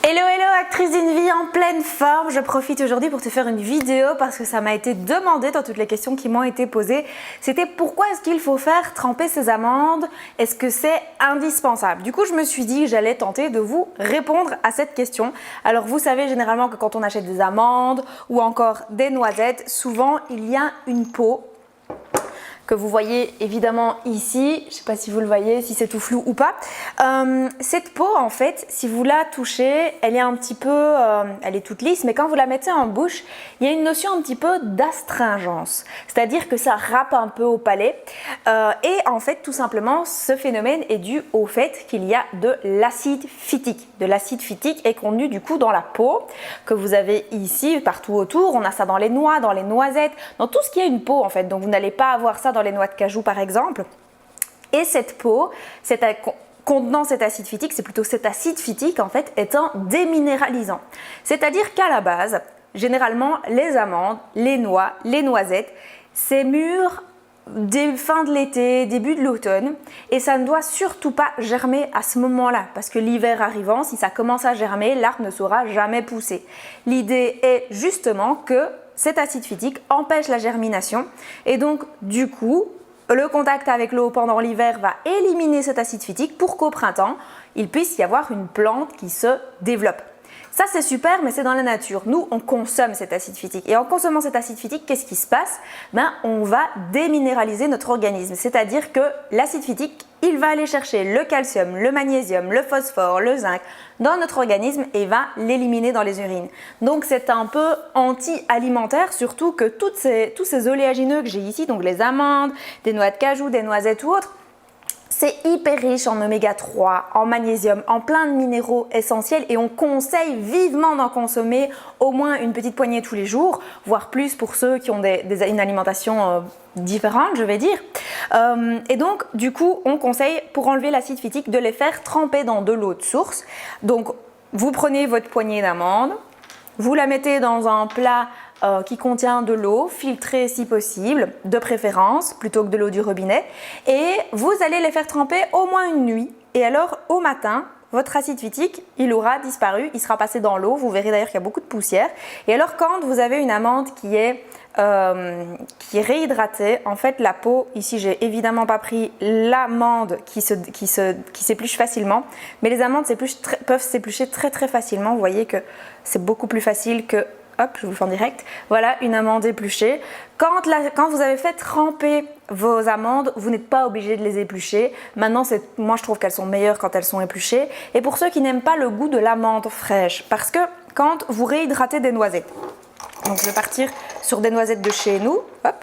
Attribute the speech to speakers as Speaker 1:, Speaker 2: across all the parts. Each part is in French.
Speaker 1: Hello hello actrice d'une vie en pleine forme, je profite aujourd'hui pour te faire une vidéo parce que ça m'a été demandé dans toutes les questions qui m'ont été posées. C'était pourquoi est-ce qu'il faut faire tremper ses amandes? Est-ce que c'est indispensable? Du coup je me suis dit que j'allais tenter de vous répondre à cette question. Alors vous savez généralement que quand on achète des amandes ou encore des noisettes, souvent il y a une peau que vous voyez évidemment ici, je ne sais pas si vous le voyez, si c'est tout flou ou pas. Cette peau en fait, si vous la touchez, elle est un petit peu, elle est toute lisse, mais quand vous la mettez en bouche, il y a une notion un petit peu d'astringence, c'est-à-dire que ça râpe un peu au palais. Et en fait, tout simplement, ce phénomène est dû au fait qu'il y a de l'acide phytique. De l'acide phytique est contenu du coup dans la peau que vous avez ici, partout autour. On a ça dans les noix, dans les noisettes, dans tout ce qui a une peau en fait. Donc vous n'allez pas avoir ça dans les noix de cajou par exemple. Et cette peau, contenant cet acide phytique, c'est plutôt cet acide phytique en fait est un déminéralisant. C'est-à-dire qu'à la base, généralement les amandes, les noix, les noisettes, c'est mûr fin de l'été, début de l'automne, et ça ne doit surtout pas germer à ce moment-là parce que l'hiver arrivant, si ça commence à germer, l'arbre ne saura jamais pousser. L'idée est justement que cet acide phytique empêche la germination et donc du coup le contact avec l'eau pendant l'hiver va éliminer cet acide phytique pour qu'au printemps il puisse y avoir une plante qui se développe. Ça c'est super, mais c'est dans la nature. Nous on consomme cet acide phytique et en consommant cet acide phytique, qu'est-ce qui se passe? On va déminéraliser notre organisme, c'est-à-dire que l'acide phytique il va aller chercher le calcium, le magnésium, le phosphore, le zinc dans notre organisme et va l'éliminer dans les urines. Donc c'est un peu anti-alimentaire, surtout que tous ces oléagineux que j'ai ici, donc les amandes, des noix de cajou, des noisettes ou autres, c'est hyper riche en oméga 3, en magnésium, en plein de minéraux essentiels et on conseille vivement d'en consommer au moins une petite poignée tous les jours, voire plus pour ceux qui ont une alimentation différente, je vais dire. Et donc, du coup, on conseille pour enlever l'acide phytique de les faire tremper dans de l'eau de source. Donc, vous prenez votre poignée d'amandes, vous la mettez dans un plat qui contient de l'eau, filtrée si possible, de préférence, plutôt que de l'eau du robinet. Et vous allez les faire tremper au moins une nuit. Et alors, au matin, votre acide phytique, il aura disparu, il sera passé dans l'eau. Vous verrez d'ailleurs qu'il y a beaucoup de poussière. Et alors, quand vous avez une amande qui est réhydratée, en fait, la peau, ici, j'ai évidemment pas pris l'amande qui s'épluche facilement, mais les amandes peuvent s'éplucher très facilement. Vous voyez que c'est beaucoup plus facile que... Hop, je vous le fais en direct. Voilà, une amande épluchée. Quand vous avez fait tremper vos amandes, vous n'êtes pas obligé de les éplucher. Maintenant, moi, je trouve qu'elles sont meilleures quand elles sont épluchées. Et pour ceux qui n'aiment pas le goût de l'amande fraîche, parce que quand vous réhydratez des noisettes, donc je vais partir sur des noisettes de chez nous. Hop.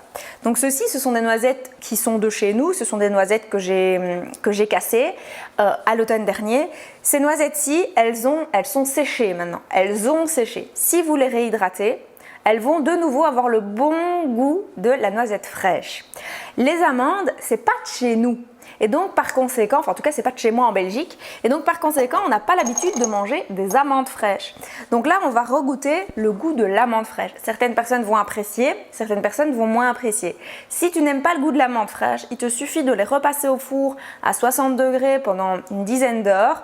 Speaker 1: Donc ceci, ce sont des noisettes qui sont de chez nous. Ce sont des noisettes que j'ai cassées à l'automne dernier. Ces noisettes-ci, elles sont séchées maintenant. Elles ont séché. Si vous les réhydratez, elles vont de nouveau avoir le bon goût de la noisette fraîche. Les amandes, c'est pas de chez nous. Et donc par conséquent, enfin en tout cas c'est pas de chez moi en Belgique, et donc par conséquent on n'a pas l'habitude de manger des amandes fraîches. Donc là on va regoûter le goût de l'amande fraîche. Certaines personnes vont apprécier, certaines personnes vont moins apprécier. Si tu n'aimes pas le goût de l'amande fraîche, il te suffit de les repasser au four à 60 degrés pendant une dizaine d'heures,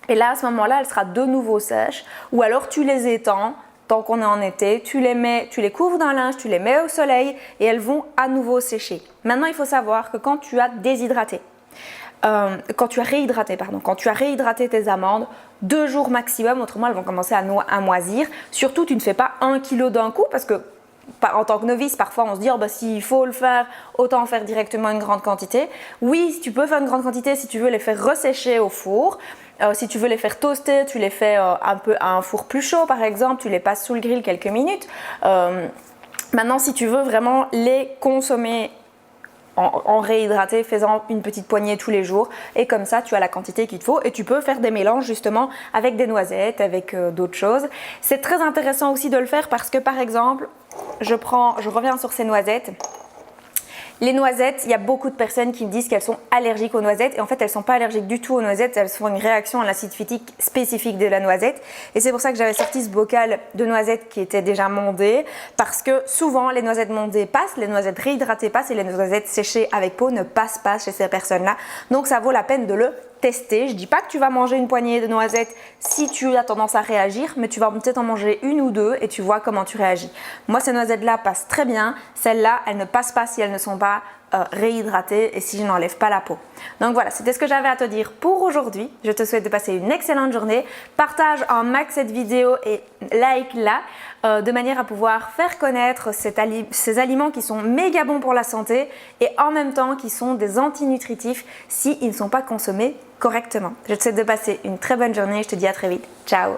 Speaker 1: et là à ce moment-là elle sera de nouveau sèche, ou alors tu les étends. Tant qu'on est en été, tu les couvres d'un linge, tu les mets au soleil et elles vont à nouveau sécher. Maintenant, il faut savoir que quand tu as réhydraté tes amandes, 2 jours maximum, autrement elles vont commencer à moisir. Surtout, tu ne fais pas 1 kg d'un coup parce que en tant que novice, parfois on se dit s'il faut le faire, autant faire directement une grande quantité. Oui, tu peux faire une grande quantité si tu veux les faire ressécher au four. Si tu veux les faire toaster, tu les fais un peu à un four plus chaud par exemple, tu les passes sous le grill quelques minutes. Maintenant, si tu veux vraiment les consommer en réhydraté, fais-en une petite poignée tous les jours et comme ça tu as la quantité qu'il te faut et tu peux faire des mélanges justement avec des noisettes, avec d'autres choses. C'est très intéressant aussi de le faire parce que par exemple, je reviens sur ces noisettes. Les noisettes, il y a beaucoup de personnes qui me disent qu'elles sont allergiques aux noisettes et en fait elles ne sont pas allergiques du tout aux noisettes, elles font une réaction à l'acide phytique spécifique de la noisette et c'est pour ça que j'avais sorti ce bocal de noisettes qui était déjà mondé parce que souvent les noisettes mondées passent, les noisettes réhydratées passent et les noisettes séchées avec peau ne passent pas chez ces personnes-là, donc ça vaut la peine de le tester. Je ne dis pas que tu vas manger une poignée de noisettes si tu as tendance à réagir, mais tu vas peut-être en manger une ou deux et tu vois comment tu réagis. Moi, ces noisettes-là passent très bien. Celles-là, elles ne passent pas si elles ne sont pas réhydratées et si je n'enlève pas la peau. Donc voilà, c'était ce que j'avais à te dire pour aujourd'hui. Je te souhaite de passer une excellente journée. Partage en max cette vidéo et like-la de manière à pouvoir faire connaître ces aliments qui sont méga bons pour la santé et en même temps qui sont des antinutritifs s'ils ne sont pas consommés correctement. Je te souhaite de passer une très bonne journée. Je te dis à très vite. Ciao!